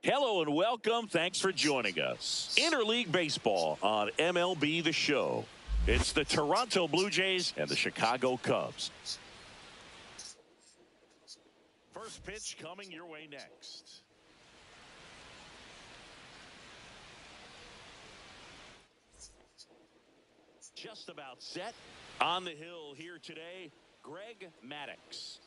Hello and welcome. Thanks for joining us. Interleague Baseball on MLB The Show. It's the Toronto Blue Jays and the Chicago Cubs. First pitch coming your way next. Just about set. On the hill here today, Greg Maddux.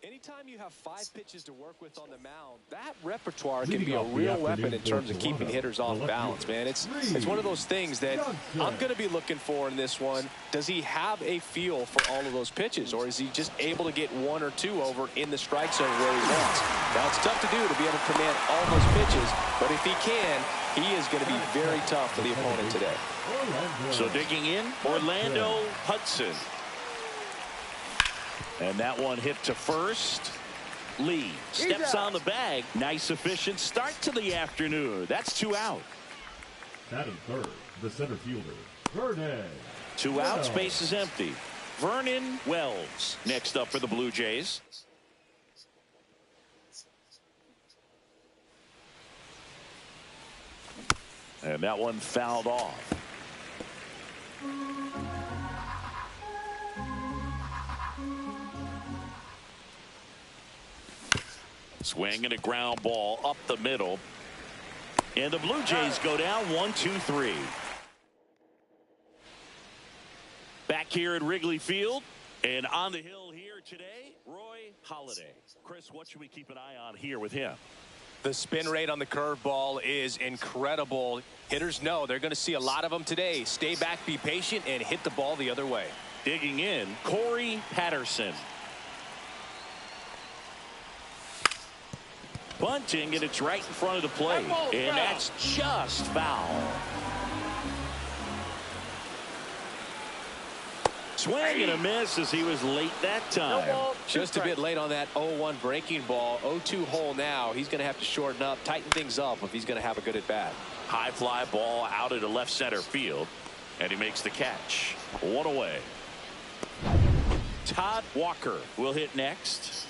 Anytime you have 5 pitches to work with on the mound, that repertoire can be a real weapon in terms of keeping hitters off balance, man. It's one of those things that I'm going to be looking for in this one. Does he have a feel for all of those pitches, or is he just able to get 1 or 2 over in the strike zone where he wants? Now, it's tough to do to be able to command all those pitches, but if he can, he is going to be very tough for the opponent today. So digging in, Orlando Hudson. And that one hit to first. Lee steps on the bag. Nice efficient start to the afternoon. That's 2 out. Batting third, the center fielder, Vernon. 2 out, space is empty. Vernon Wells next up for the Blue Jays. And that one fouled off. Swing and a ground ball up the middle. And the Blue Jays go down 1-2-3. Back here at Wrigley Field. And on the hill here today, Roy Halladay. Chris, what should we keep an eye on here with him? The spin rate on the curveball is incredible. Hitters know they're going to see a lot of them today. Stay back, be patient, and hit the ball the other way. Digging in, Corey Patterson. Bunting, and it's right in front of the plate. And that's just foul. Swing and a miss as he was late that time. Just a bit late on that 0-1 breaking ball. 0-2 hole now. He's going to have to shorten up, tighten things up if he's going to have a good at bat. High fly ball out into left center field. And he makes the catch. 1 away. Todd Walker will hit next.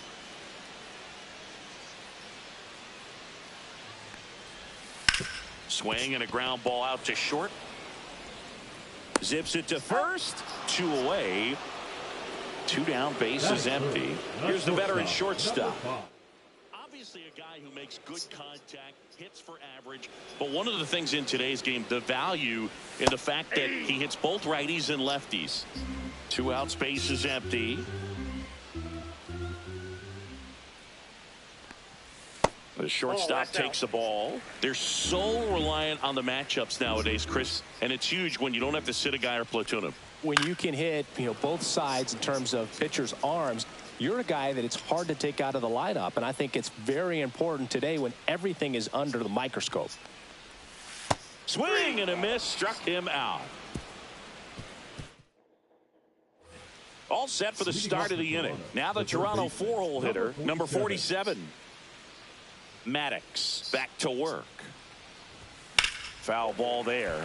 Swing and a ground ball out to short. Zips it to first. 2 away. 2 down, base is empty. Here's the veteran shortstop. Obviously a guy who makes good contact, hits for average. But one of the things in today's game, the value in the fact that he hits both righties and lefties. 2 out, space is empty. The shortstop takes the ball. They're so reliant on the matchups nowadays, Chris, and it's huge when you don't have to sit a guy or platoon him. When you can hit, both sides in terms of pitchers' arms, you're a guy that it's hard to take out of the lineup, and I think it's very important today when everything is under the microscope. Swing and a miss, struck him out. All set for the start of the inning. Now the Toronto 4-hole hitter, number 47. Maddux back to work. Foul ball there.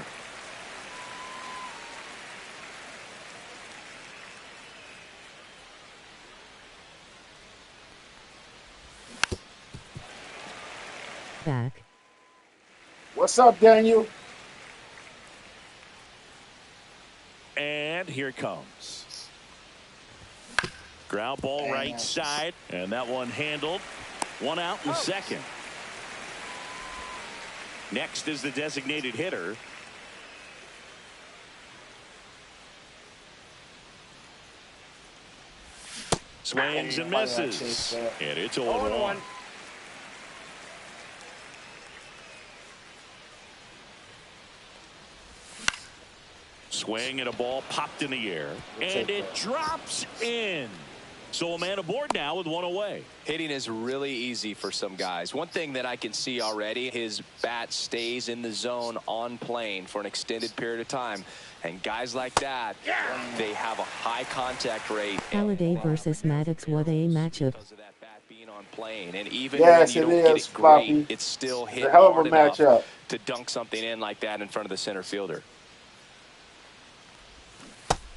Back. What's up, Daniel? And here it comes. Ground ball right side, and that one handled. 1 out in the second. Next is the designated hitter. Swings and misses. And it's 0-1. Swing and a ball popped in the air, and it drops in. So a man aboard now with one away. Hitting is really easy for some guys. One thing that I can see already, his bat stays in the zone on plane for an extended period of time. And guys like that, they have a high contact rate. Halliday versus Maddox, what a matchup. Because of that bat being on plane. And even Yes, when you it don't get is, it Floppy. great, it's still It's hit a hell of a hard enough matchup to dunk something in like that in front of the center fielder.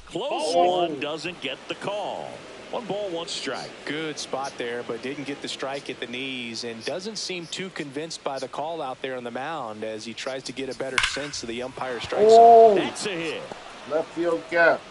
Close one doesn't get the call. 1 ball, 1 strike. Good spot there, but didn't get the strike at the knees and doesn't seem too convinced by the call out there on the mound as he tries to get a better sense of the umpire strike zone. That's a hit. Left field gap.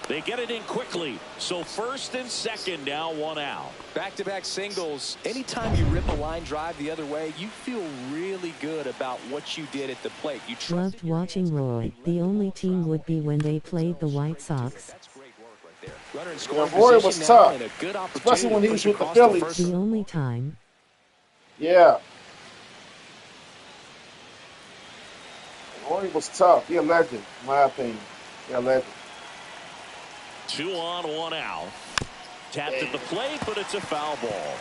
They get it in quickly. So first and second now, 1 out. Back-to-back singles. Anytime you rip a line drive the other way, you feel really good about what you did at the plate. You Loved watching Roy. The only team would be when they played the White Sox. That's great work right there. Runner in scoring Roy was position tough, now and a good opportunity especially when to he was push with the across Phillies. first. The only time. Yeah. Roy was tough. He a legend, in my opinion. He a legend. 2 on, 1 out. Tapped at the plate, but it's a foul ball.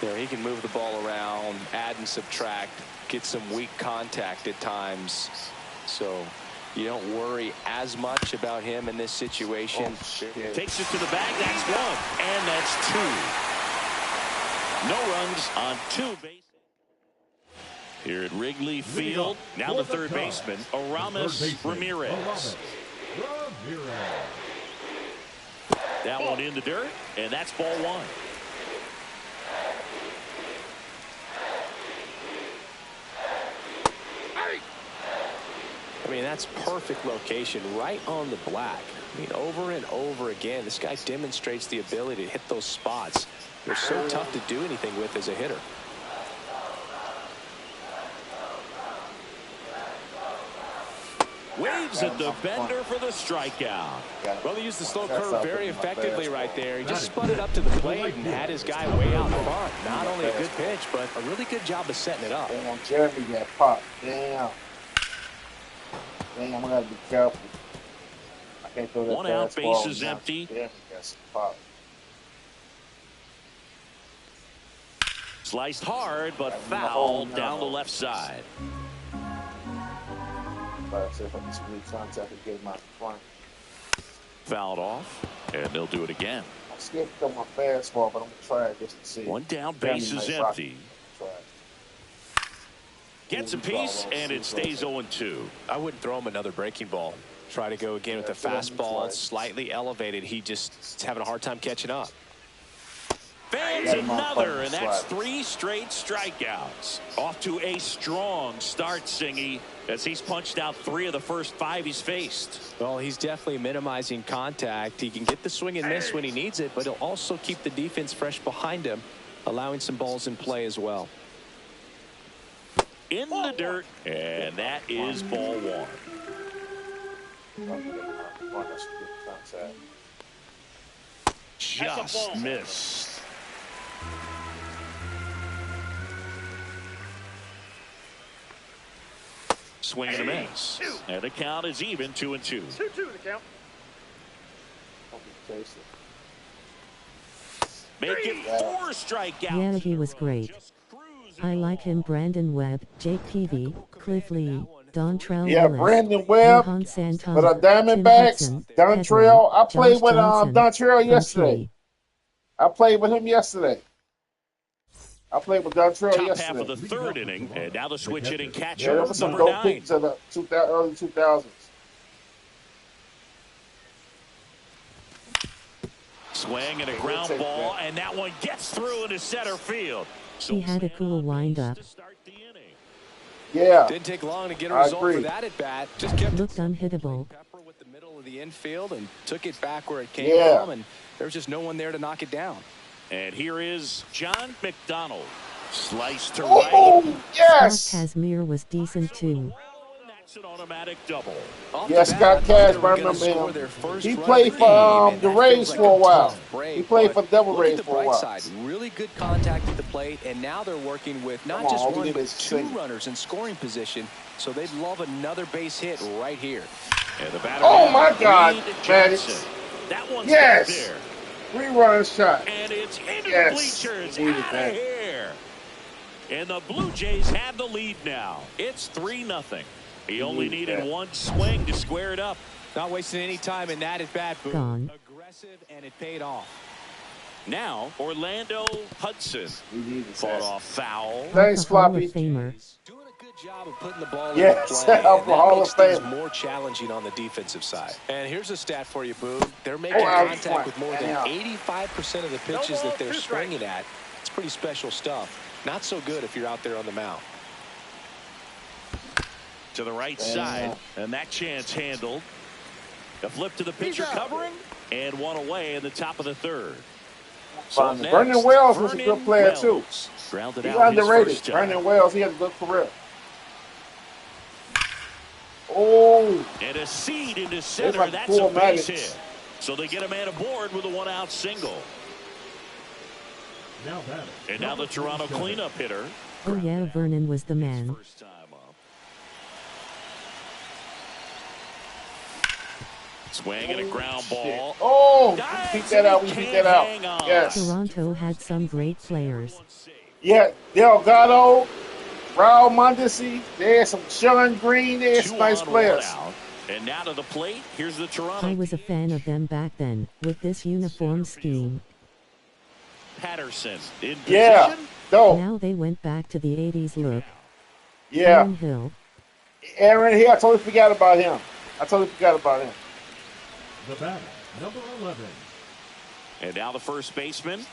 There, he can move the ball around, add and subtract, get some weak contact at times. So you don't worry as much about him in this situation. Takes it to the bag. That's 1. And that's 2. No runs on 2 bases. Here at Wrigley Field, now the third baseman, Aramis Ramirez. That one in the dirt, and that's ball 1. I mean, that's perfect location, right on the black. I mean, over and over again, this guy demonstrates the ability to hit those spots. They're so tough to do anything with as a hitter. Waves at the bender for the strikeout. Well, he used the slow curve very effectively right there. He just spun it up to the plate and had his guy way out in front. Not only a good pitch, but a really good job of setting it up. Damn, Jeremy got popped. Damn. Damn, I gotta be careful. I can't throw that 1 out, fastball bases now. empty. Damn, he got some pop. Sliced hard, but foul down the left side. But I said if I can really contact and get him out in front. Fouled off, and they'll do it again. I'm scared to throw my fastball, but I'm gonna try it just to see. 1 down, Jeremy bases might rock empty. it. Try it. Gets a piece, and it stays 0-2. I wouldn't throw him another breaking ball. Try to go again with the fastball, slightly elevated. He just is having a hard time catching up. Fans another, and that's 3 straight strikeouts. Off to a strong start, Singy, as he's punched out 3 of the first 5 he's faced. Well, he's definitely minimizing contact. He can get the swing and miss when he needs it, but he'll also keep the defense fresh behind him, allowing some balls in play as well. In the dirt, and that is ball 1. Just missed. Swing and a miss. And the count is even, 2-2. 2-2 the count. Make it 4 strikeouts. Yeah, he was great. I like him. Brandon Webb, Jake Peavy, Cliff Lee, Dontrell Yeah, Willis, Brandon Webb Johan Santana, with a Tim Diamondbacks, Hudson, Dontrell. I Josh played with Johnson, Dontrell from yesterday. T. I played with him yesterday. I played with Dontrell Top yesterday. half of the 3rd inning, and now the switch hitting Yeah, catcher, there was some number dope 9. picks of the early 2000s. Swing and a ground ball, and that one gets through into center field. He had a cool windup. Yeah. Didn't take long to get a I result agree. for that at bat. Just kept Looked unhittable. Pepper with the middle of the infield and took it back where it came from, and there was just no one there to knock it down. And here is John McDonald. Slice to Oh, right. yes. Scott Kazmir was decent too. That's an automatic double. Yes, Scott Cash, I remember him. He played for the Rays for a while. He played for the Devil Rays for a while. Side, really good contact at the plate, and now they're working with not just one, but 2 runners in scoring position, so they'd love another base hit right here. And the batter Oh my God, Johnson. That one's back yes, there. 3-run shot. And it's into the Yes, bleachers. we needed Out of that. here. And the Blue Jays have the lead now. It's 3-0. He only needed one swing to square it up. Not wasting any time in that at bat. Gone. Aggressive, and it paid off. Now, Orlando Hudson fought off foul. Thanks, Floppy. Doing a good job of putting the ball in Yes, play. I'm a Hall of Makes things Fame. more challenging on the defensive side. And here's a stat for you, Boone. They're making contact with more than 85% of the pitches that they're swinging at. It's pretty special stuff. Not so good if you're out there on the mound. To the right side, and that chance handled. A flip to the pitcher covering, and one away in the top of the third. So next, Vernon Wells was a good player, too. Grounded He's out underrated. Vernon Wells, he had a good career. Oh. And a seed into center. That's a base hit. So they get a man aboard with a one-out single. And now the Toronto cleanup hitter. Oh yeah, Vernon was the man. First time up. Swing and a ground ball. Oh, we beat that out. We beat that out. Yes. Toronto had some great players. Yeah, Delgado, Raul Mondesi. There's some Sean Green. There's some nice players. And now to the plate. Here's the Toronto. I was a fan of them back then, with this uniform scheme. Patterson in position. Yeah. No. Now they went back to the 80s look. Yeah. Aaron Hill. Aaron Hill, I totally forgot about him. The batter, number 11. And now the first baseman.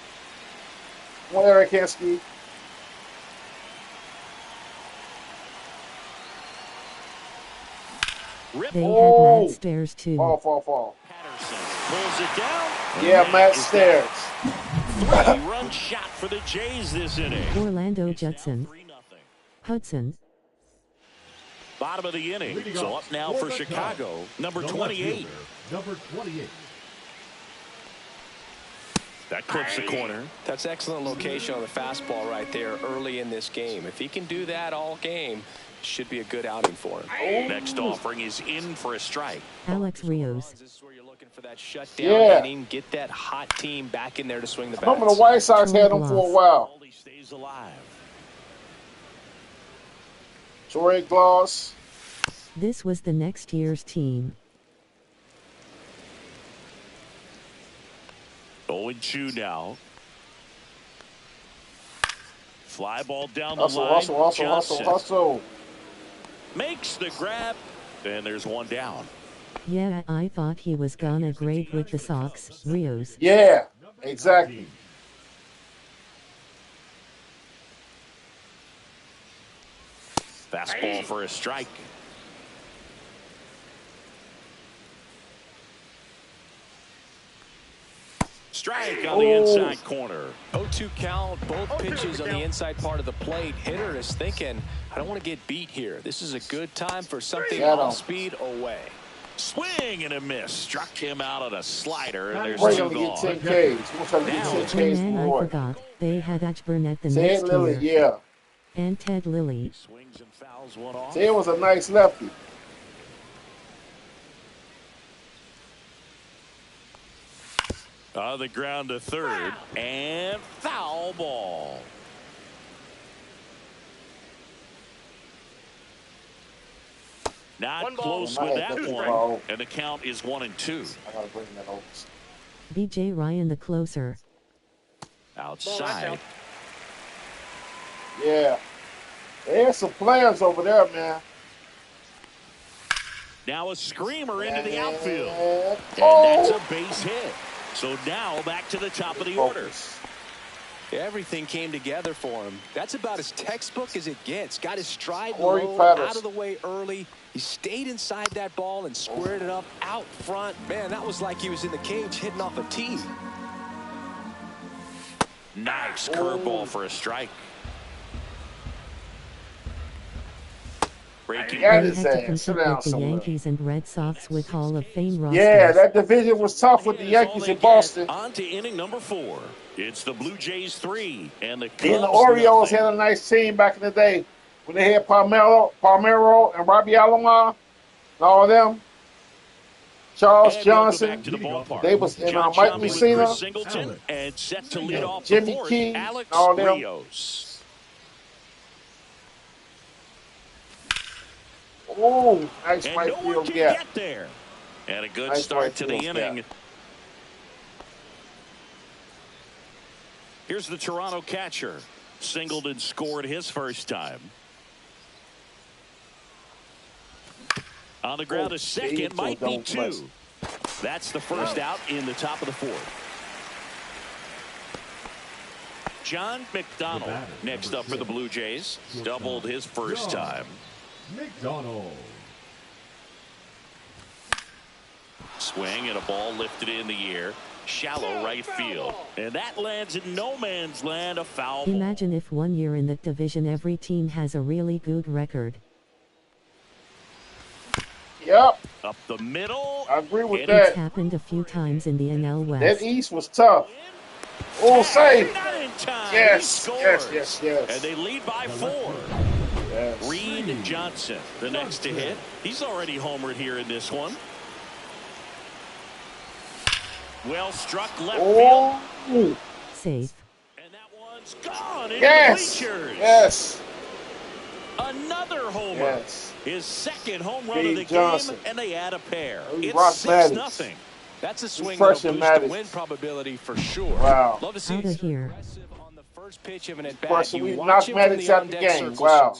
Well, Eric Hensky. They had Matt Stairs too. Fall. Patterson pulls it down. Yeah, Matt Stairs. 3-run shot for the Jays this inning. Orlando Judson. Hudson. Bottom of the inning. So up now for Chicago. Number 28. Number 28. That clips the corner. That's excellent location on the fastball right there early in this game. If he can do that all game, should be a good outing for him. Next offering is in for a strike. Alex Rios. This is where you're looking for that shutdown inning. Get that hot team back in there to swing the bats. Some of the White Sox had him for a while. He stays alive. Torrey Gloss. This was the next year's team. 0-2 now. Fly ball down the line. Hustle. Makes the grab. And there's one down. Yeah, I thought he was gonna grade with the Sox, Rios. Yeah, exactly. Fastball for a strike. Strike on the inside corner. 0-2 count, both pitches on the inside part of the plate. Hitter is thinking, I don't want to get beat here. This is a good time for something off speed away. Swing and a miss. Struck him out on a slider, and there's We're two going to gone. get 10 Ks. We're trying to get 10 Ks And then I more. forgot, they had H. Burnett the Ted next Lilly, year. yeah. And Ted Lilly. Swings and fouls one off. Ted was a nice lefty. On the ground to third, and foul ball. Not close with that one, and the count is 1-2. I gotta bring that over. B.J. Ryan the closer. Outside. Yeah. There's some players over there, man. Now a screamer into the outfield. And that's a base hit. So now back to the top of the order. Everything came together for him. That's about as textbook as it gets. Got his stride low, out of the way early. He stayed inside that ball and squared it up out front. Man, that was like he was in the cage hitting off a tee. Nice curveball for a strike. They had to compete with the Yankees and Red Sox with Hall of Fame rosters. Yeah, that division was tough with the Yankees in Boston. On to inning number 4. It's the Blue Jays 3 and the Cubs. And the Orioles had a nice team back in the day when they had Palmero and Robbie Alomar and all of them. Charles And Johnson. back to the ballpark. They was in John Mike Shelby with Messina. Chris Singleton and set to lead off the Jimmy fourth, Key, Alex all them. Rios. Oh, nice And right no one field can gap. get there. And a good Nice start right to the field inning. gap. Here's the Toronto catcher. Singleton scored his first time. On the ground, a second, might be two. That's the first out in the top of the fourth. John McDonald next up for the Blue Jays. Doubled his first time. McDonald. Swing and a ball lifted in the air. Shallow right field. And that lands in no man's land, a foul ball. Imagine if 1 year in that division every team has a really good record. Yep. Up the middle. I agree with It's that. happened a few times in the NL That West. East was tough. Oh, save. Not in time. Yes, He yes, scores. yes, yes. And they lead by 4. Yes. Reed Johnson, the next to hit. He's already homered here in this one. Well struck left Oh. field. Safe. And that one's gone into Yes. the bleachers. Yes. Another homer. Yes. His second home run Reed of the Johnson. game, and they add a pair. He It's rocked 6-0. That's a swing fresh that'll and boost the Maddox. win probability for sure. Wow. Love to see Outta him here. aggressive on the first pitch of an at bat. Question, we You watch knocked him from Maddox the out the on-deck game. circle. Wow.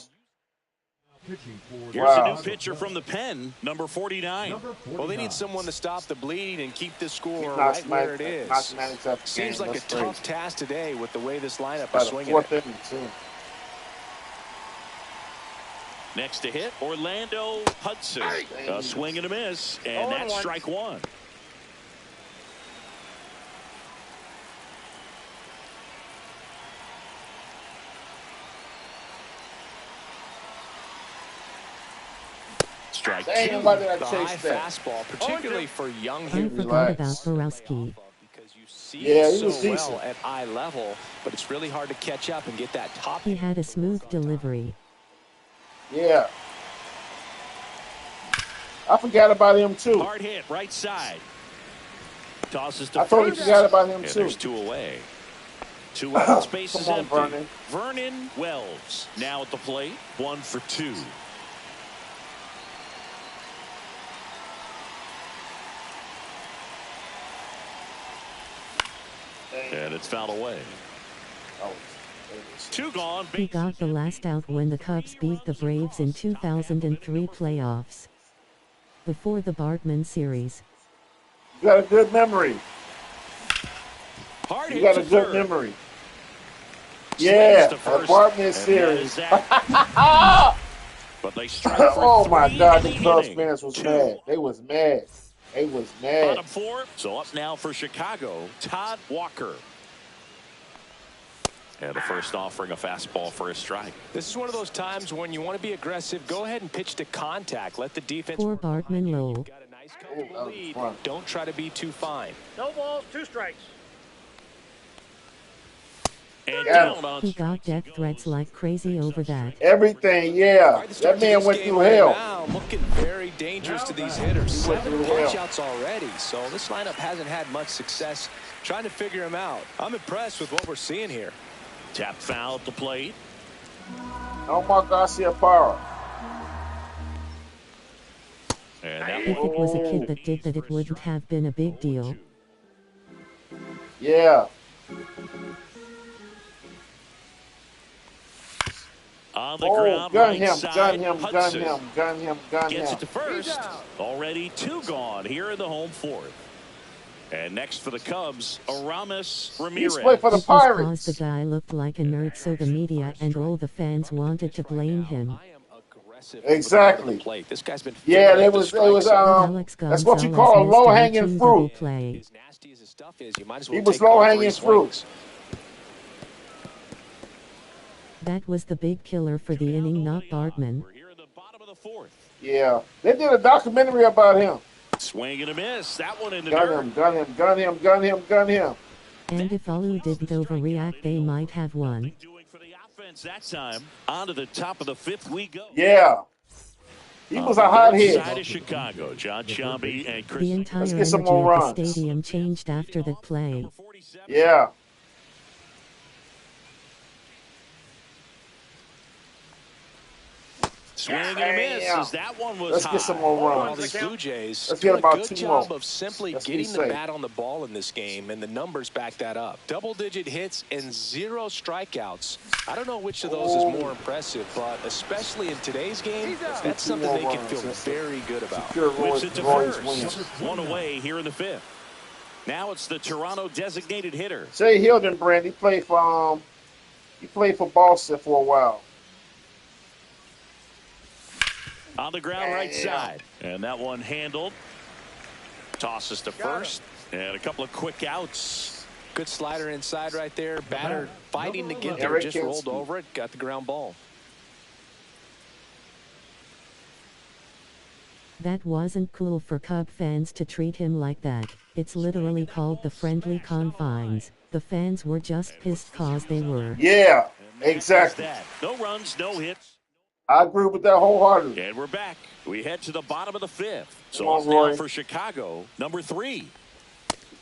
Here's Wow. a new pitcher from the pen, number 49. Well, they need someone to stop the bleed and keep the score Knocks right where it Maddox- is. knocks Maddox out the Seems game. like That's a tough crazy. task today with the way this lineup By is the swinging. fourth inning, too. Next to hit, Orlando Hudson. A swing and a miss, and that's strike one. Strike Dang, two. why did I The chase high that? fastball, particularly for young I hitters. forgot about Relax. Borowski. Because you see Yeah, it he was so decent. well at eye level, but it's really hard to catch up and get that top. He had a smooth delivery. Yeah. I forgot about him, too. Hard hit, right side. Tosses to I totally first. forgot about him, And too. there's 2 away. 2 out, space is Come on, empty. Vernon. Vernon Wells now at the plate, 1 for 2. And it's fouled away. Oh, 2 gone. He got the last out when the Cubs beat the Braves in 2003 playoffs. Before the Bartman series. you got a good memory. Hard You hit got to a good third. memory. Swings Yeah, to the first, Bartman and that series. is that. But they strike for Oh, my 3 God, in the Cubs inning. fans was 2. mad. They was mad. They was mad. Bottom 4. So up now for Chicago, Todd Walker. And the first offering a fastball for a strike. This is one of those times when you want to be aggressive. Go ahead and pitch to contact. Let the defense. Poor work behind Bartman you. low. You've got a nice comfortable that was lead. fun. Don't try to be too fine. No balls, 2 strikes. And Yeah. down on He got death threats like crazy over that. Everything, yeah. That man went through hell. Now looking very dangerous to these hitters. He went 7 through hell. punch-outs already. So this lineup hasn't had much success trying to figure him out. I'm impressed with what we're seeing here. tap foul at the plate. Omar Garcia Parra. And that If one it was a kid that did that, it wouldn't have been a big deal. Yeah. on the Oh, ground, gun right him, side. gun him, gun Hudson him, gun him, gun gets him. it to first. Already 2 gone here in the home 4th. And next for the Cubs, Aramis Ramirez. He's played for the It was Pirates. cause the guy looked like a nerd, so the media and all the fans wanted to blame him. I am aggressive Exactly. with the plate. This guy's been Yeah, filling it up the was, strike zone. Alex that's what you Gonzalez call a missed a low-hanging reaching fruit. double play. As nasty as his stuff is, you might as He well was take all 3 low-hanging fruit. swings. That was the big killer for the inning, not Bartman. We're here in the bottom of the 4th. Yeah. They did a documentary about him. Swing and a miss. That one in the Gun dirt. him, gun him, gun him, gun him, gun him. And if Alu didn't overreact, they might have won. Doing for the offense that time. On to the top of the 5th we go. Yeah. He was a hot hit. Side of Chicago, John Shelby and Chris. The entire Let's get some energy more of the runs. stadium changed after that play. Yeah. Swing and a miss as that one was Let's high. get some more runs. These Blue Jays Let's do get a about good 2 job more. of simply Let's be getting the safe. bat on the ball in this game, and the numbers back that up. Double-digit hits and 0 strikeouts. I don't know which of those is more impressive, but especially in today's game, that's something they can feel very good about. Whips it to first. One away here in the 5th. Now it's the Toronto designated hitter. Jay Hildenbrand, he played for Boston for a while. On the ground right side. And that one handled. Tosses to first. And a couple of quick outs. Good slider inside right there. Batter fighting to get there. Just rolled over it. Got the ground ball. That wasn't cool for Cub fans to treat him like that. It's literally called the friendly confines. The fans were just pissed cause they were. Yeah, exactly. No runs, no hits. I agree with that wholeheartedly. And we're back. We head to the bottom of the 5th. So Come on, it's now Roy. for Chicago, number 3.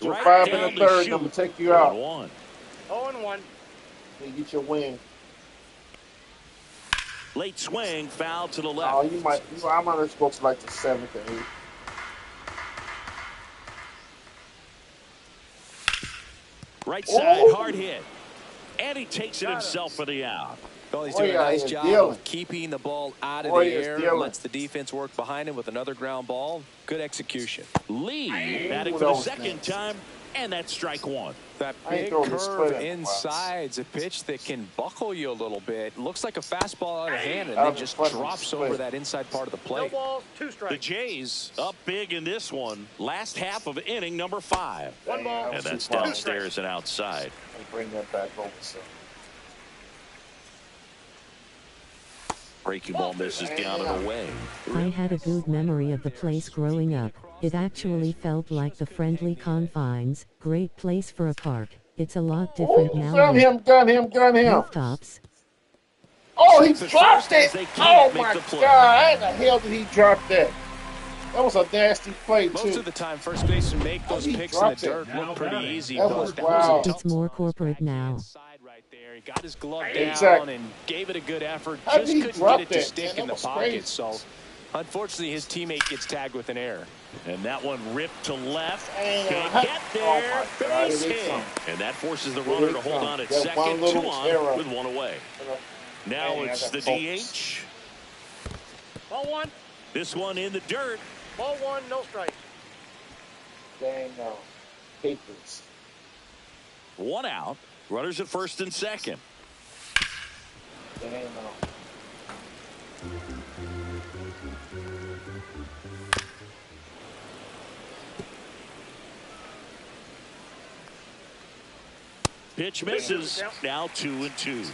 You're Right 5 down in the 3rd, chute. I'm going to take you out. 0-1. 0-1. You get your win. Late swing, foul to the left. Oh, I might have spoke to like the 7th or 8th. Right side, hard hit. And he takes it himself for the out. Well, he's doing a nice job of keeping the ball out of the air. Lets the defense work behind him with another ground ball. Good execution. Lee batting for the second time, and that's strike 1. That big curve inside's a pitch that can buckle you a little bit. Looks like a fastball out of hand, and then just drops over that inside part of the plate. No balls, 2 strikes. The Jays up big in this one. Last half of inning number 5. 1 ball. And that's downstairs and outside. Bring that back over, so. Breaking ball misses down and away. I had a good memory of the place growing up. It actually felt like the friendly confines. Great place for a park. It's a lot different now. Gun him. Rooftops. Oh, he dropped it. Oh, my God. How the hell did he drop that? That was a nasty play, too. Most of the time, first basemen make those picks in the dirt look pretty easy. That was wild. It's more corporate now. He got his glove down and gave it a good effort. Just couldn't get it to stick in the pocket. So, unfortunately, his teammate gets tagged with an error. And that one ripped to left. Can't get there. Base hit. And that forces the runner to hold on at second. 2 on with 1 away. Now it's the DH. Ball 1. This one in the dirt. Ball 1, no strikes. Dang, no. Papers. 1 out. Runners at first and second. Dang, no. Pitch misses. Now 2-2.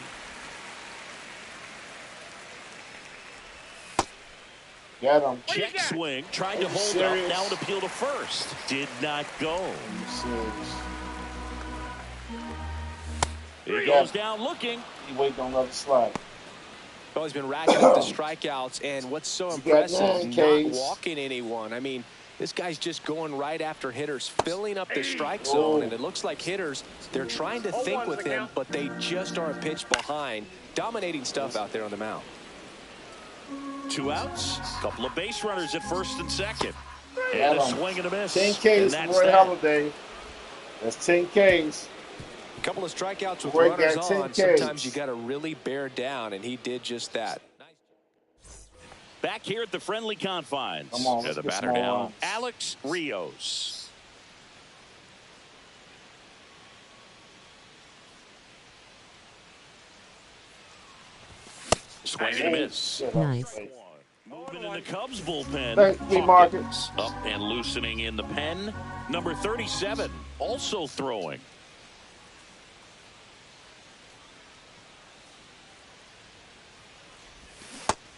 Got him. Check swing. Tried to hold up. Now an appeal to first. Did not go. He goes down looking. He waiting on another slide. Well, he's been racking up the strikeouts, and what's so impressive, not walking anyone. I mean, this guy's just going right after hitters, filling up the strike zone, and it looks like hitters, they're trying to think with him, but they just are a pitch behind. Dominating stuff out there on the mound. 2 outs. Couple of base runners at first and second. And a swing and a miss. 10 Ks from Roy Halladay. That's 10 Ks. A couple of strikeouts with runners on. Sometimes you got to really bear down, and he did just that. Back here at the friendly confines. Come on, the batter now, Alex Rios. Swing and a miss. Nice. Moving in the Cubs bullpen. Hawkins up and loosening in the pen. Number 37 also throwing.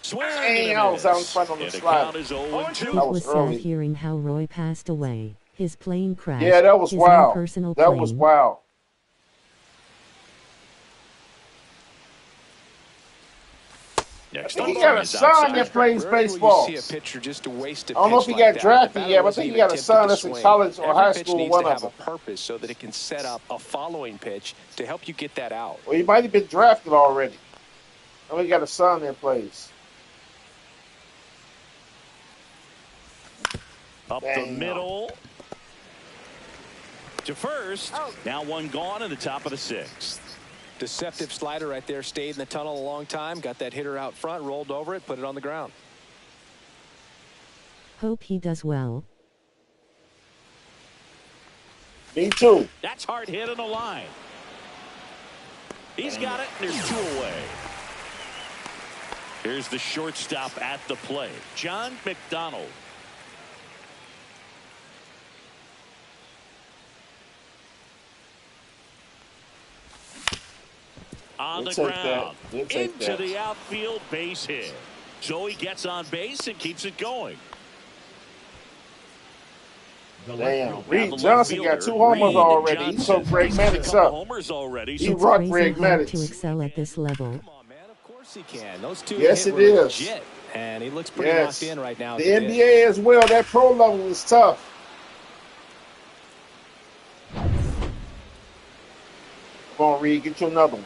Swing and I was out in front on the slide. It was sad hearing how Roy passed away. His plane crashed. Yeah, that was wild. That was wild. Next He offering got a is son outside. that plays Rarely baseball. will you see a pitcher just to waste a I don't know pitch if he like got that. drafted The batter yet, but I wasn't think he even got a attempted son to that's in swing. college or Every high pitch school, needs one to of have a them. purpose so that it can set up a following pitch to help you get that out. Well, he might have been drafted already. I know he got a son that plays. Up the Damn. middle to first. Out. Now one gone in the top of the sixth. Deceptive slider right there. Stayed in the tunnel a long time. Got that hitter out front. Rolled over it. Put it on the ground. Hope he does well. Me too. That's hard hit on the line. He's got it, and there's 2 away. Here's the shortstop at the plate, John McDonald. On the ground, into the outfield, base hit. So he gets on base and keeps it going. Damn, Reed Johnson got 2 homers already. He took Greg Maddux up. Homers already. He It's rocked crazy Greg hard to Maddux. excel at this level. Come on, man. Of course he can. Those two Yes, hit it were is. legit, and he looks pretty locked in right now. The NBA as well. That pro level is tough. Come on, Reed, get you another one.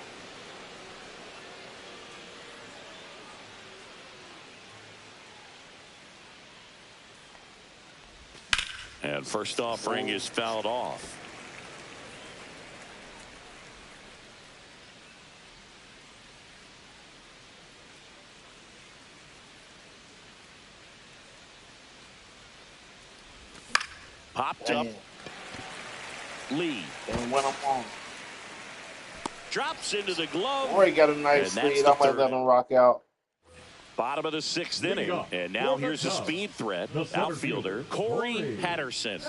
And first offering is fouled off. Popped up. Lee. And when I'm on. Drops into the glove. Roy got a nice lead. I might let him rock out. Bottom of the 6th inning. And now here's a speed threat. Outfielder Corey Patterson.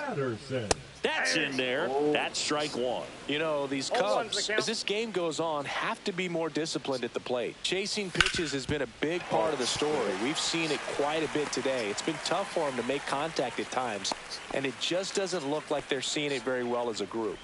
That's in there. That's strike 1. You know, these Cubs, as this game goes on, have to be more disciplined at the plate. Chasing pitches has been a big part of the story. We've seen it quite a bit today. It's been tough for them to make contact at times, and it just doesn't look like they're seeing it very well as a group.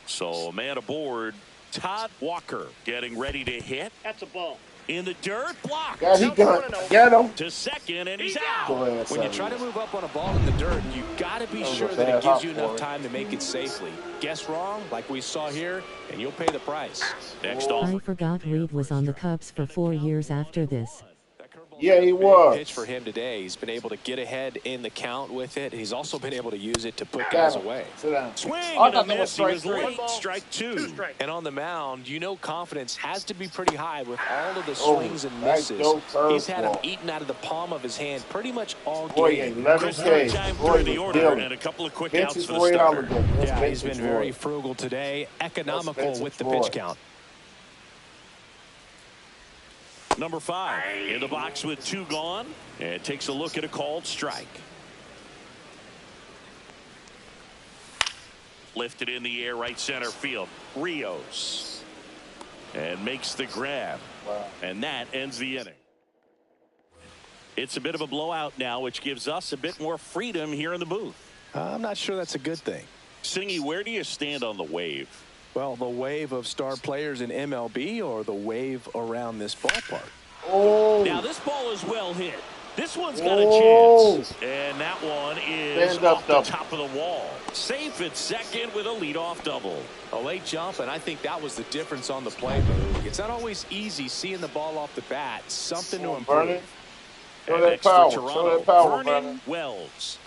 So a man aboard, Todd Walker, getting ready to hit. That's a ball. In the dirt, block. Got him. To second, and he's out. When you try to move up on a ball in the dirt, you got to be sure that it gives you enough time to make it safely. Guess wrong, like we saw here, and you'll pay the price. Next off. I forgot Reed was on the Cubs for 4 years after this. Yeah, he was. Pitch for him today. He's been able to get ahead in the count with it. He's also been able to use it to put guys away. Sit down. Swing I and a thought that was miss. He was strike late. three. Strike 2. 2 strikes. And on the mound, you know confidence has to be pretty high with all of the swings and misses. He's had them eaten out of the palm of his hand pretty much all game. Chris time through the order and a couple of quick outs for the starter. Yeah, he's been very frugal today, economical with the pitch count. Number 5 in the box with 2 gone, and takes a look at a called strike. Lifted in the air, right center field. Rios. And makes the grab. Wow. And that ends the inning. It's a bit of a blowout now, which gives us a bit more freedom here in the booth. I'm not sure that's a good thing. Singy, where do you stand on the wave? Well, the wave of star players in MLB or the wave around this ballpark? Oh. Now this ball is well hit. This one's got a chance. And that one is off the top of the wall. Safe at second with a leadoff double. A late jump, and I think that was the difference on the play move. It's not always easy seeing the ball off the bat. Something to improve. Show that power. Show that power, Vernon. Wells.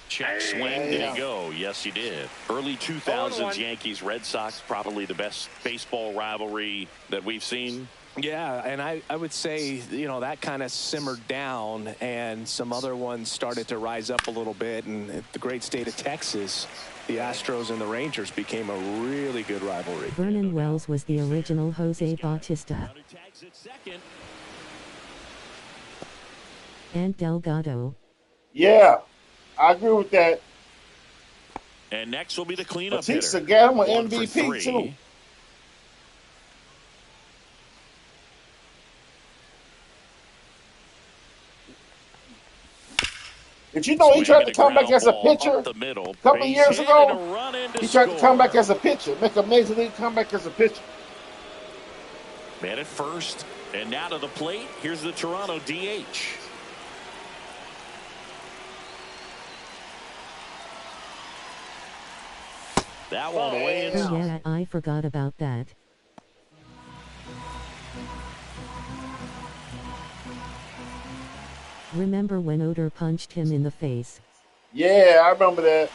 Check swing. Did he go? Yes, he did. Early 2000s Yankees Red Sox, probably the best baseball rivalry that we've seen. Yeah, and I would say, you know, that kind of simmered down and some other ones started to rise up a little bit. And the great state of Texas, the Astros and the Rangers became a really good rivalry. Vernon Wells was the original Jose Bautista. And Delgado. Yeah. I agree with that. And next will be the cleanup Batista hitter. got him an MVP too. Did you know he tried to come back as a pitcher a couple of years ago? He tried to come back as a pitcher, make a major league comeback as a pitcher. Man at first, and now to the plate. Here's the Toronto DH. That one away. Oh yeah, I forgot about that. Remember when Oder punched him in the face? Yeah, I remember that.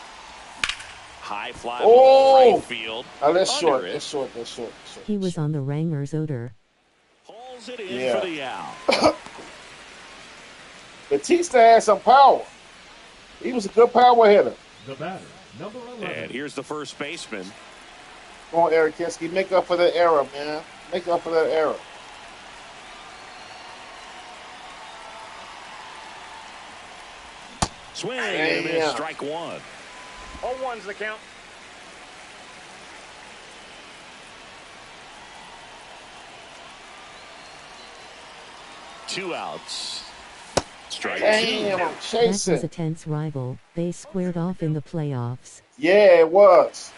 High fly ball right field. Oh, that's short. That's short. He was on the Rangers, Oder. Pulls it in for the out. Batista had some power. He was a good power hitter. The batter, number 11. And here's the first baseman. Come on, Eric Kinsky. Make up for that error, man. Make up for that error. Swing and miss, strike one. 0-1's the count. Two outs. Strike Damn, I'm That chasing. was a tense rival. They squared off in the playoffs. Yeah, it was.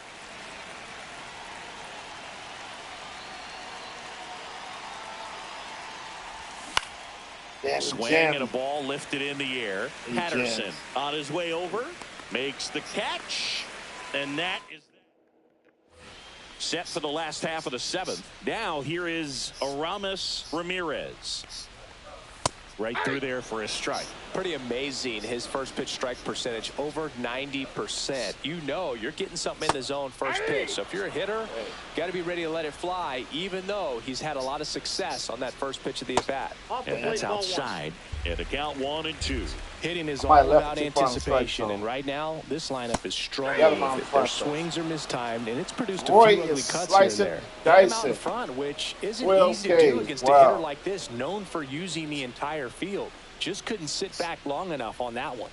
Swing and a ball lifted in the air. Patterson on his way over, makes the catch, and that is set for the last half of the seventh. Now here is Aramis Ramirez. Right through there for a strike. Pretty amazing, his first pitch strike percentage, over 90%. You know you're getting something in the zone first pitch. So if you're a hitter, got to be ready to let it fly, even though he's had a lot of success on that first pitch of the at-bat. And that's outside. And a count 1-2. Hitting is all about anticipation, and right now this lineup is struggling with it. Their swings are mistimed, and it's produced a few ugly cuts here and there. Get him out in front, which isn't easy to do against a hitter like this, known for using the entire field. Just couldn't sit back long enough on that one.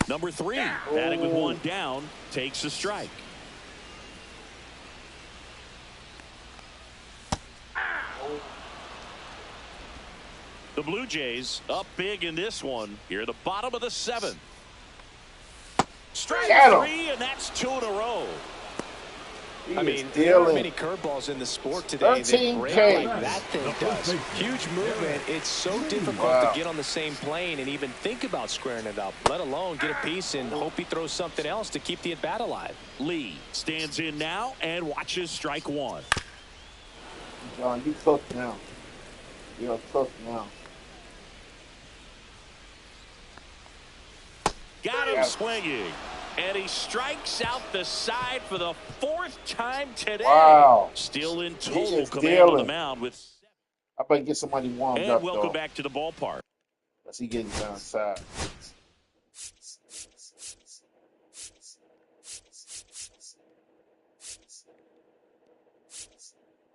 Number 3, batting with one down, takes a strike. The Blue Jays up big in this one. Here at the bottom of the seventh. Strike 3, and that's 2 in a row. I mean, there are many curveballs in the sport today that break like that thing does. Huge movement. It's so difficult to get on the same plane and even think about squaring it up, let alone get a piece and hope he throws something else to keep the at-bat alive. Lee stands in now and watches strike 1. John, you cooked now. You're cooked now. Got him swinging. And he strikes out the side for the 4th time today. Wow. Still in total command on the mound with. I better get somebody warmed up. And welcome back to the ballpark. Let's see getting downside.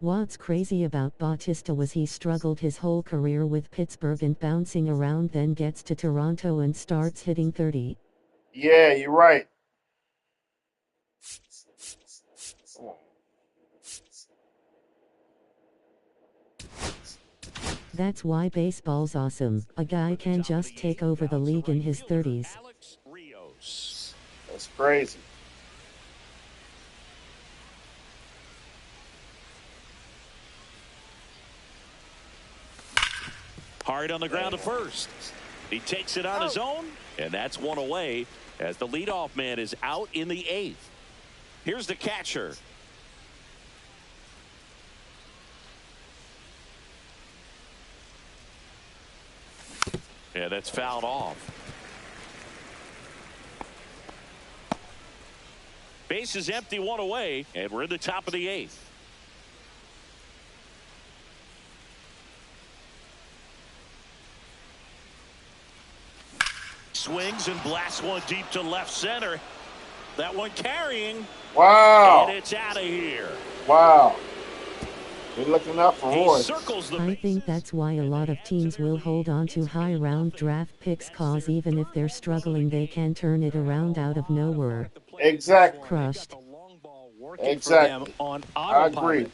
What's crazy about Bautista was he struggled his whole career with Pittsburgh and bouncing around, then gets to Toronto and starts hitting 30. Yeah, you're right. That's why baseball's awesome. A guy can just take over the league in his 30s. That's crazy. Hard on the ground to first. He takes it on his own, and that's one away as the leadoff man is out in the 8th. Here's the catcher. Yeah, that's fouled off. Base is empty, one away, and we're in the top of the 8th. Swings and blasts one deep to left center. That one carrying. Wow. And it's out of here. Wow. You're looking up for Royce. I think that's why a lot of teams will hold on to high-round draft picks, cause even if they're struggling, they can turn it around out of nowhere. Exactly. Crushed. Exactly. I agree.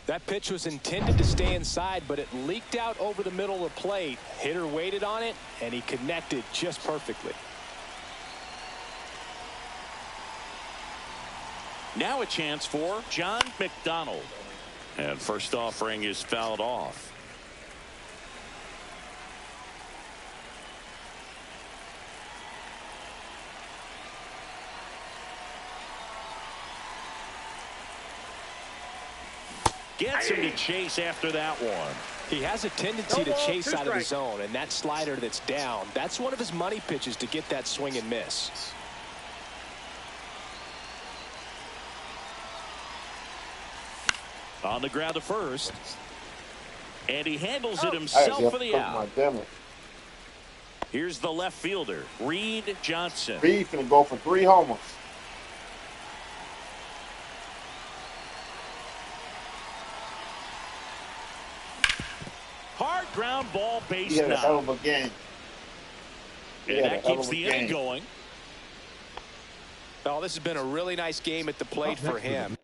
That pitch was intended to stay inside, but it leaked out over the middle of the plate. Hitter waited on it, and he connected just perfectly. Now a chance for John McDonald. And first offering is fouled off. Gets him to chase after that one. He has a tendency to chase out of the zone, and that slider that's down, that's one of his money pitches to get that swing and miss. On the ground to first. And he handles it himself for the out. Here's the left fielder, Reed Johnson. Reed finna go for 3 homers. Hard ground ball, base He had a knock. hell of a game. And that keeps the inning going. Oh, this has been a really nice game at the plate for him.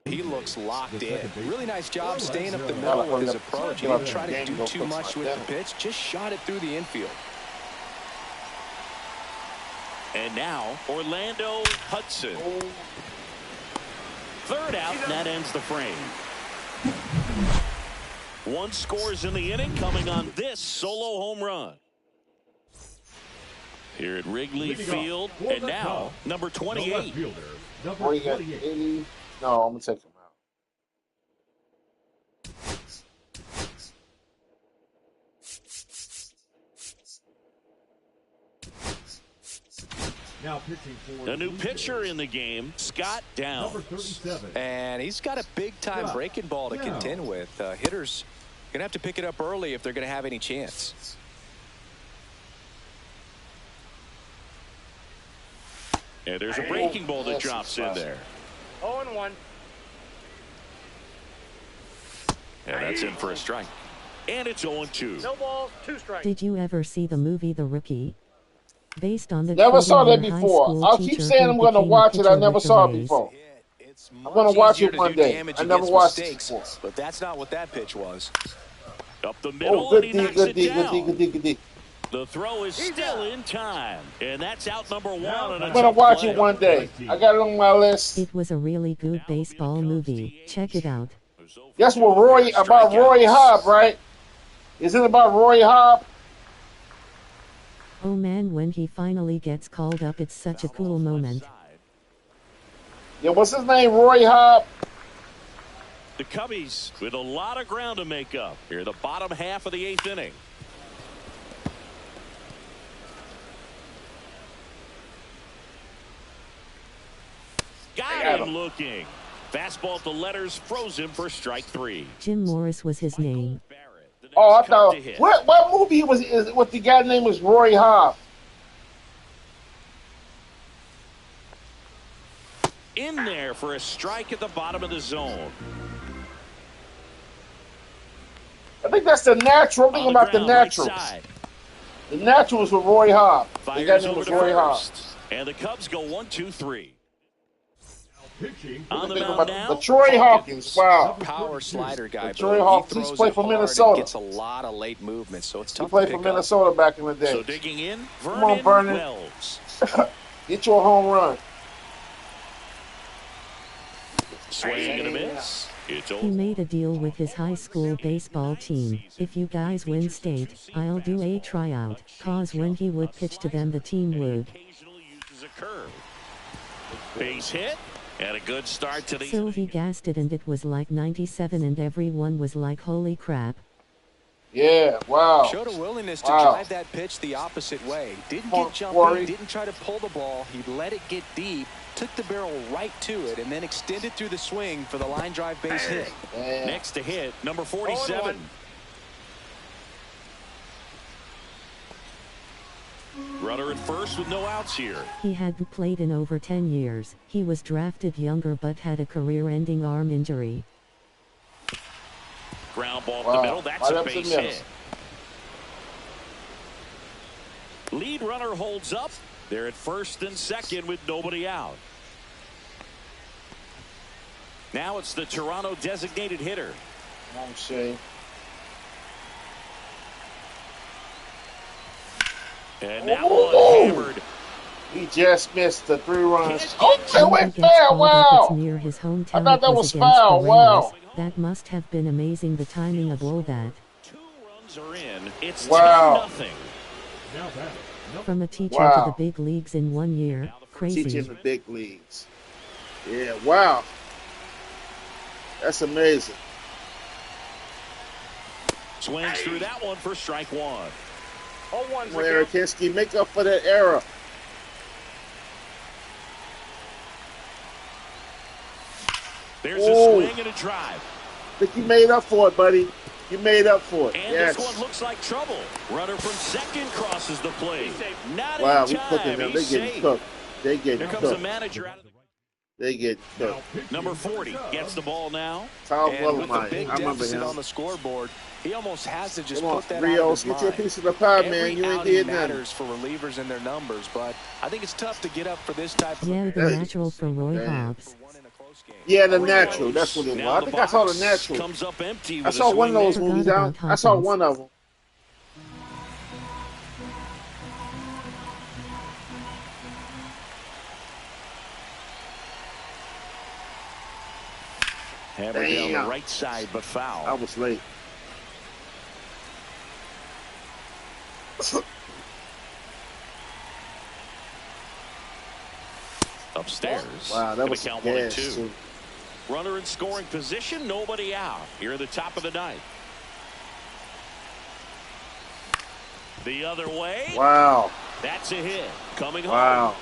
He looks locked in. Really nice job staying up the middle with his approach. He didn't try to do too much with the pitch, just shot it through the infield. And now, Orlando Hudson. Third out, and that ends the frame. 1 scores in the inning, coming on this solo home run. Here at Wrigley Field, and now, number 28. Or you got 80. No, I'm going to take him out. Now pitching for A new pitcher in the game, Scott Downs. number 37. And he's got a big-time breaking ball to contend with. Hitters going to have to pick it up early if they're going to have any chance. And there's a breaking ball that drops in there. 0-1. And that's in for a strike. And it's 0-2. No balls, 2 strikes. Did you ever see the movie The Rookie? Based on the Never saw that high before. school I'll keep teacher saying who I'm going to became a watch it. I pitcher never with the saw it Rays. before. It's I'm going to watch it one day. damage I never against watched it mistakes, before. but that's not what that pitch was. Up the middle, Oh, good and he D, knocks good it D, down. good D, good D, good D. The throw is still in time. And that's out number 1. And I'm going to watch it one day. I got it on my list. It was a really good baseball movie. Check it out. That's what about Roy Hobb, right? Isn't it about Roy Hobb? Oh man, when he finally gets called up, it's such a cool moment. Yeah, what's his name? Roy Hobb? The Cubbies with a lot of ground to make up here, the bottom half of the 8th inning. Got him looking. Fastball at the letters, froze him for strike 3. Jim Morris was his name. Oh, I thought. What movie was what the guy's name was? Roy Hobb. In there for a strike at the bottom of the zone. I think that's The Natural. I'm thinking about The Naturals. Right, The Naturals with Roy Hobb. The guy's fires name over was to Roy Hobb. first. And the Cubs go 1-2-3. Pitching On the Think mound about now. the Troy Hawkins. Wow. Power slider guy. Troy but Hawkins, he he's throws played it for hard and Minnesota. Gets a lot of late movement, so it's He tough played to for pick up. Minnesota back in the day. So digging in, Come on, Vernon. Wells. Get you a home run. Swing and a miss. It's He over. made a deal with his high school baseball team. If you guys win state, I'll do a tryout. Cause when he would pitch to them, the team would. Occasionally uses a curve. Base hit and a good start to the So he gassed it and it was like 97 and everyone was like, holy crap. Yeah, wow. Showed a willingness to Wow. drive that pitch the opposite way. Didn't Come on, get jumpy, Corey. didn't try to pull the ball. He let it get deep, took the barrel right to it, and then extended through the swing for the line drive base hit. Man. next to hit, number 47. Runner at first with no outs here. He hadn't played in over 10 years. He was drafted younger but had a career-ending arm injury. Ground ball up Wow. the middle. That's Right a up the base middle. hit. Lead runner holds up. They're at first and second with nobody out. Now it's the Toronto designated hitter. I'm saying. And that one hammered. He just missed the 3 runs. He It gets foul. called up. Wow. It's near his hometown. I thought that It was against foul. the Wow. Rays. That must have been amazing, the timing of all that. 2 runs are in. It's Wow. 10-0. Now batting, number From a teacher to Wow. the big leagues in 1 year. Crazy. Teaching the big leagues. Yeah, wow. That's amazing. Swings through that one for strike 1. 0-1's Come on, the Eric count. Hinsky, make up for that error. There's Oh. a swing and a drive. Think you made up for it, buddy. You made up for it. And Yes. this one looks like trouble. Runner from second crosses the plate. Not Wow, in we time. cooking them. They He's getting safe. cooked. They getting Here comes the cooked. manager out of the They getting now cooked. pitching number for 40 the gets the ball now. Tom And with the Willamine. big I remember deficit on him. the scoreboard, he almost has to just Come on, put that out of Rios, his get your mind. piece of the pie, Every man. You ain't outing did nothing. matters for relievers and their numbers, but I think it's tough to get up for this type of Yeah, the natural for Roy Damn. Hobbs. one in a close game. Yeah, the natural. That's what it was. Now I the think I saw the box natural. comes up empty I with saw a one of swing those there. Forgot movies. about I saw Hawkins. one of them. Hammered down Damn. the right side, but foul. I was late. Upstairs. Wow, that Gonna was count gas, 1-2. too. Runner in scoring position, nobody out. Here at the top of the ninth. The other way. Wow. That's a hit. Coming home. Wow.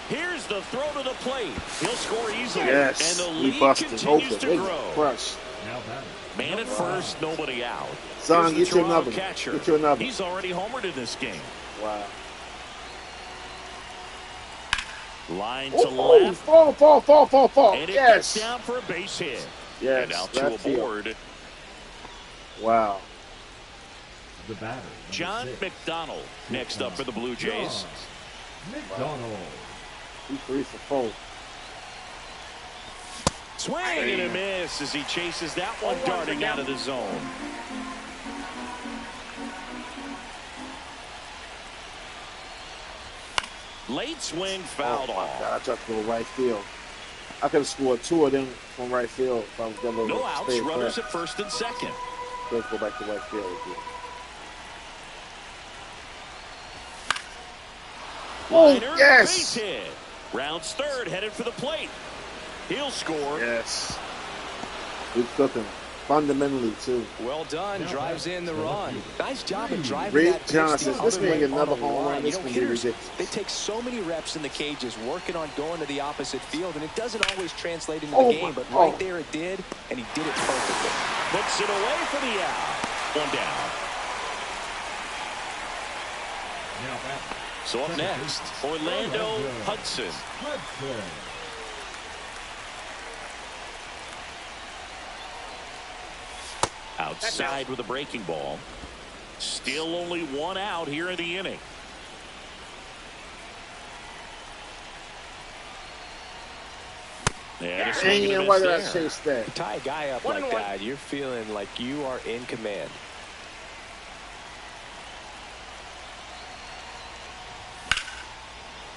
Here's the throw to the plate. He'll score easily. Yes. And the We lead busted continues open. to They grow. crushed. Now batting, Man at first, nobody out. Son, Here's get the you Toronto another one. catcher. Get you another one. He's already homered in this game. Wow. Line to Oh, left. fall. And it Yes. gets down for a base hit. Yes. And now two left field. aboard. Wow. the batter, John 6. McDonald next up for the Blue Jays. McDonald. 2-3 for 4. Swing and a miss as he chases that one darting out of the zone. Late swing fouled Oh my off. God, I tried to go right field. I could have scored 2 of them from right field if I was going to No outs, runners at first and second. Let's go back to right field again. Oh, Liner, base yes. hit. Rounds third, headed for the plate. He'll score. Yes. Good cooking. Fundamentally, too. Well done, drives in the run. Nice job of driving Reed that pitch Johnson, the this other man way get another on the home run. line. This You know, gonna be hitters, ridiculous. they take so many reps in the cages working on going to the opposite field, and it doesn't always translate into Oh, the game, my- but right oh. there it did, and he did it perfectly. Puts it away for the out. One down. Now batting, So up next, Orlando Hudson. Hudson. Outside with a breaking ball. Still only one out here in the inning. And a swing and a And why did I miss there. chase that? You tie a guy up like that, you're feeling like you are in command.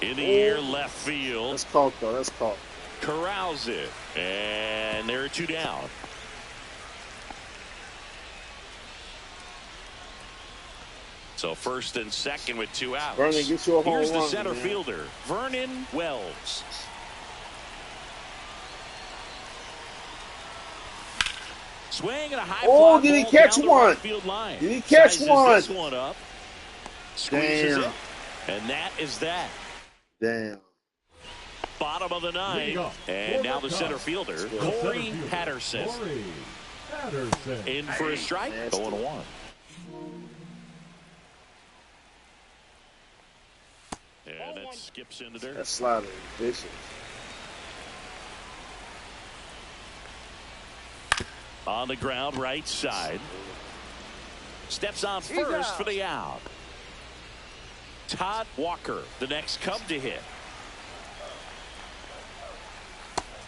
In the air, left field. That's caught, though. That's caught. Corrals it. And there are two down. So first and second with two outs. Vernon, get you a home Here's the run, center man. fielder, Vernon Wells. Swing and a high Oh, fly did he ball catch down the one? right field line. Did he catch Sizes one? this one up. Squeezes Damn. it. And that is that. Damn. Bottom of the ninth. And now the center fielder, The Corey center fielder, Patterson. Corey Patterson. In for a strike. Nasty. 0-1. And it skips into dirt. That slider is vicious. On the ground, right side. Steps on first for the out. Todd Walker, the next Cub to hit.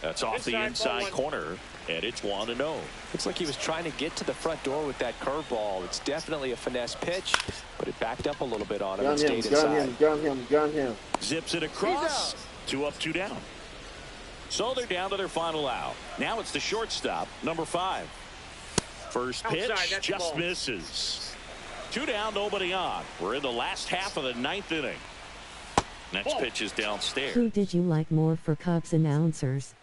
That's off the inside corner, and it's 1-0. Looks like he was trying to get to the front door with that curveball. It's definitely a finesse pitch, but it backed up a little bit on him and stayed inside. Gun him. Zips it across. 2 up, 2 down. So they're down to their final out. Now it's the shortstop, number 5. First pitch just misses. 2 down, nobody on. We're in the last half of the 9th inning. Next pitch is downstairs. Who did you like more for Cubs announcers?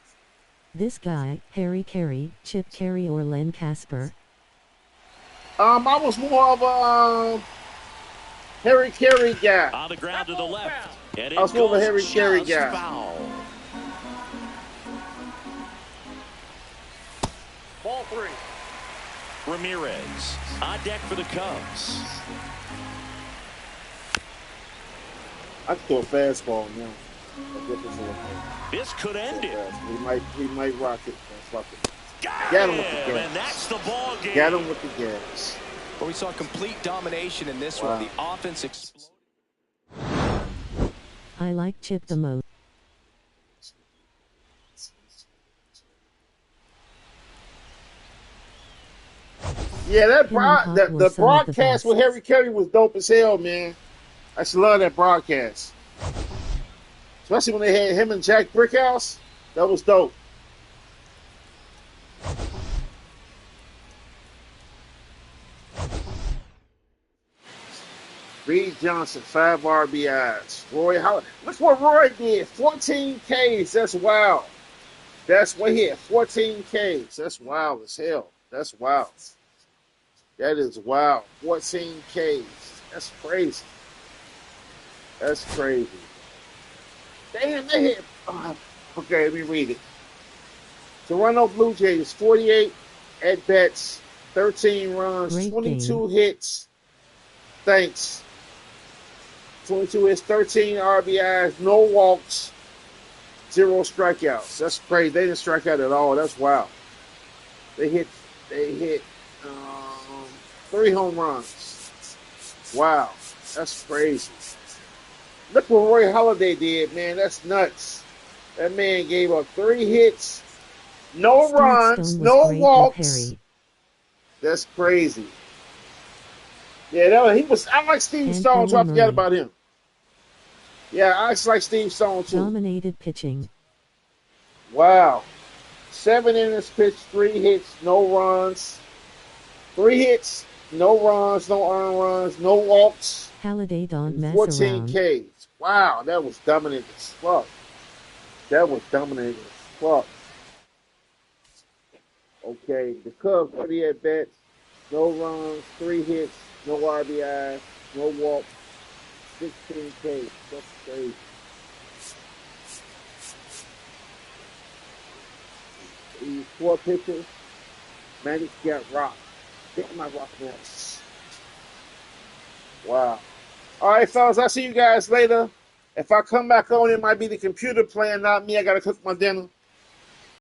This guy, Harry Carey, Chip Carey, or Len Casper? I was more of a Harry Carey guy. On the ground to the left. And I was more of a Harry Carey guy. Foul. Ball 3. Ramirez on deck for the Cubs. I can throw a fastball now. This could end it. We might rock it. Let's rock it. Got him with the gas. And that's the ball game. Got him with the gas. But we saw complete domination in this one. The offense exploded. I like Chip the most. Yeah, the broadcast with Harry Carey was dope as hell, man. I just love that broadcast. Especially when they had him and Jack Brickhouse. That was dope. Reed Johnson, 5 RBIs. Roy Howard. Look what Roy did. 14 Ks. That's wild. That's what he had. 14 Ks. That's wild as hell. That's wild. That is wild. 14 Ks. That's crazy. That's crazy. Damn, they hit. Okay, let me read it. Toronto Bluejays, 48 at-bats, 13 runs, Great 22 game. hits. Thanks. 22 hits, 13 RBIs, no walks, 0 strikeouts. That's crazy. They didn't strike out at all. That's wild. They hit 3 home runs. Wow. That's crazy. Look what Roy Halladay did, man. That's nuts. That man gave up 3 hits, no runs, no walks. That's crazy. Yeah, he was. I like Steve Stone, so I forgot about him. Yeah, I just like Steve Stone too. Dominated pitching. Wow. 7 innings pitched, 3 hits, no runs. 3 hits, no runs, no earned runs, no walks. Halladay don't mess 14 around. Ks. Wow, that was dominant as fuck. That was dominant as fuck. Okay, the Cubs, 30 at bats, no runs, 3 hits, no RBI, no walks, 16 Ks. That's crazy. These 4 pitchers, man, he got rocked. Get my rock now. Wow. All right, fellas, I'll see you guys later. If I come back on, it might be the computer playing, not me. I got to cook my dinner.